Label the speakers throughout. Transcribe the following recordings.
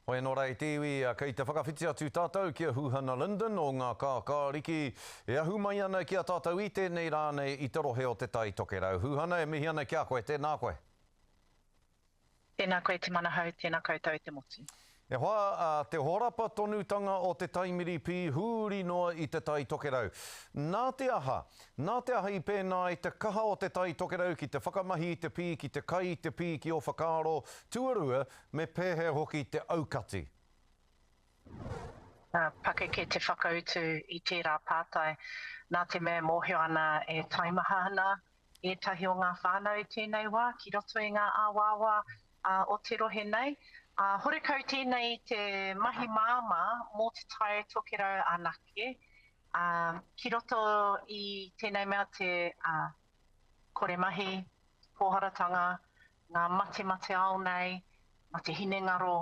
Speaker 1: Hoi nō rei tiwi, kei te whakawhiti atu tātou kia Huhana Linden o ngā kākāriki. E ahu mai ana kia tātou i tēnei rānei i te rohe o te tai tokerau. Huhana, e mihi ana kia koe, tēnā koe.
Speaker 2: Tēnā koe te manahau, tēnā koutou te motu.
Speaker 1: E hoa, te horapa tonutanga o te taimiri pī huri noa i te tai tokerau. Nā te aha i pēnā i te kaha o te tai tokerau ki te whakamahi i te pī, ki te kai i te pī ki o whakaaro, tuarua me pēhe hoki te aukati.
Speaker 2: Pake ke te whakautu i tērā pātai, nā te mea mōhio ana e taimaha ana, e tahi o ngā whānau tēnei wā, ki roto i ngā āwāwa o te rohe nei. Horekau tēnei te mahi māma mō te tai tokerau anake. Ki roto i tēnei mea te kore mahi, pōharatanga, ngā mate ao nei, mate hinengaro,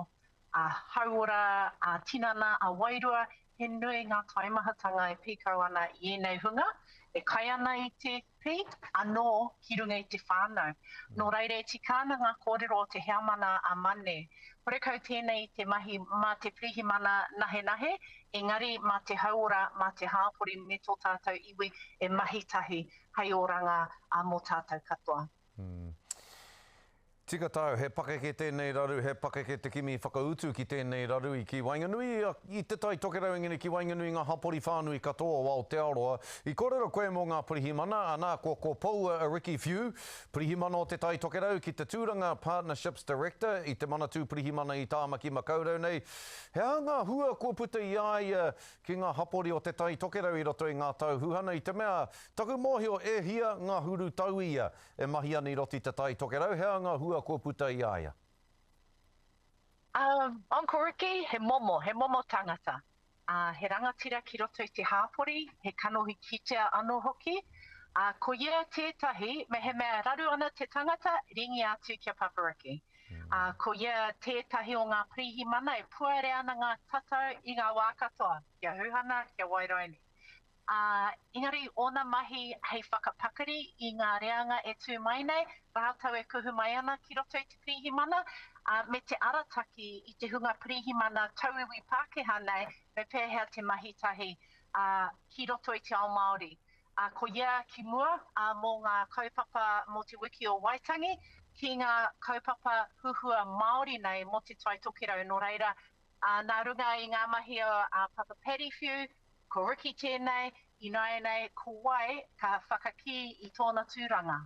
Speaker 2: hauora, tinana, wairua, he nui ngā taimahatanga e pīkau ana i enei hunga, e kai ana i te pī, anō ki runga i te whānau. Nō reire, tikana ngā kōrero o te heamana a mane, horekau tēnei te mahi mā te pirihimana nahe, engari mā te hauora, mā te hāpori me tō tātou iwi e mahitahi hei oranga mō tātou katoa.
Speaker 1: Tika tau, he pake ke tēnei raru, he pake ke te kimi whakautu ki tēnei raru i ki Wainganui, i te tai tokerau ngini ki Wainganui ngā hapori whānui katoa o Aotearoa. I kōrero koe mō ngā pirihimana, anā ko Pou a Ricky Few, pirihimana o te tai tokerau ki te Tūranga Partnerships Director, i te manatū pirihimana i Tāmaki Makaurau nei. Hea ngā hua kua puta i ai ki ngā hapori o te tai tokerau i roto i ngā tau Huhana, i te mea, taku mōhio e hia ngā huru tau ia e mahi ana i roti te tai tokerau, hea ngā hua kua puta i aia?
Speaker 2: Uncle Ricky, he momo tangata. He rangatira ki roto i te hāpori, he kanohi kitea anō hoki. Ko ia tētahi, me he mea raru ana te tangata, ringi atu kia Papariki. Ko ia tētahi o ngā pirihimana, e puere ana ngā tatau i ngā wā katoa, kia Huhana, kia Wairoini. Engari, ona mahi hei whakapakari i ngā reanga e tū mai nei, rātau e kuhu mai ana ki roto i te pirihimana, me te arataki i te hunga pirihimana tauiwi Pākehā nei, me pēhea te mahitahi ki roto i te ao Māori. Ko ia ki mua mō ngā kaupapa mō te wiki o Waitangi, ki ngā kaupapa huhua Māori nei mō te tai tokerau no reira, nā runga i ngā mahi o Papa Paddy Few, ko Ricky tēnei, i nai nei, ko wai, ka whakaki i tōna tūranga.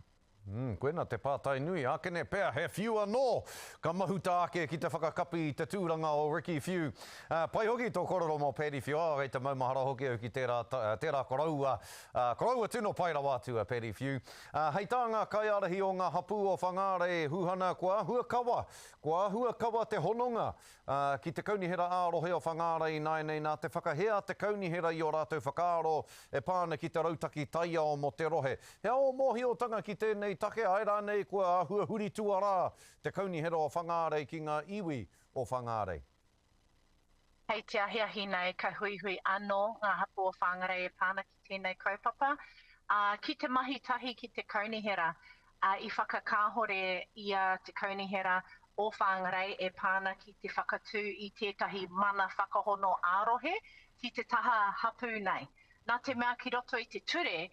Speaker 1: Koena te pātai nui, ākene pēr, he whiu anō, ka mahuta ake ki te whakakapi i te tūranga o Ricky Few. Pai hoki tō kororo mō Paddy Few, rei te maumahara hoki au ki tērā koraua tino pai rawa atu a Paddy Few. Hei tāngā kai arahi o ngā hapu o whangāre Huhana, kua ahua kawa te hononga ki te kaunihera ārohe o whangāre i nai nei nā te whakahea te kaunihera i o rātou whakaaro e pāna ki te rautaki taia o mo te rohe. Hea o mōhiotanga ki tēnei take aira nei kua ahua huri tuara te kaunihera o whangāre ki ngā iwi o whangāre.
Speaker 2: Hei te ahiahi nei ka huihui anō ngā hapu o whangāre e pāna ki tēnei kaupapa. Ki te mahitahi ki te kaunihera, i whakakāhore ia te kaunihera o whangāre e pāna ki te whakatū i tētahi mana whakahono ārohe ki te taha hapu nei. Nā te mea ki roto i te ture,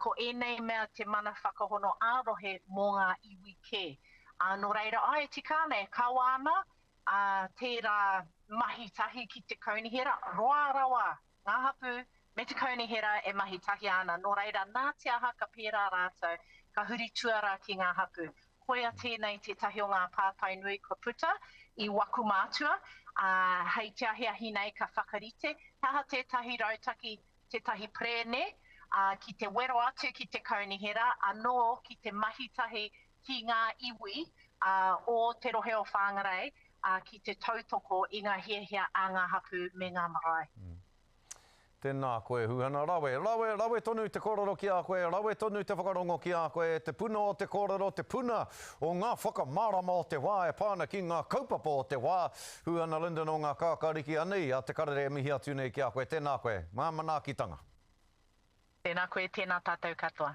Speaker 2: ko enei mea te mana whakahono ārohe mō ngā iwi kē. Nō reira, ai tikane, kawa ana, tērā mahitahi ki te kaunihera, roa rawa, ngā hapu, me te kaunihera e mahitahi ana. Nō reira, nā te aha ka pērā rātou, ka huri tuara ki ngā hapu. Koia tēnei te tahi o ngā pātai nui ko puta, i waku mātua, hei te ahiahi nei ka whakarite, taha tētahi rautaki, tētahi prene, ki te wero atu ki te kaunihera, anō ki te mahitahi ki ngā iwi o te rohe o whāngarei, ki te tautoko i ngā hiahia a ngā hapu me ngā marae.
Speaker 1: Tēnā koe Huhana, rawe tonu te kororo ki a koe, rawe tonu te whakarongo ki a koe, te puna o te kororo, te puna o ngā whakamārama o te wā, e pāna ki ngā kaupapa o te wā. Huhana Linden o ngā kākāriki anei, a te karere mihi atu nei ki a koe, tēnā koe, mā manaakitanga.
Speaker 2: Tēnā koe, tēnā tātou katoa.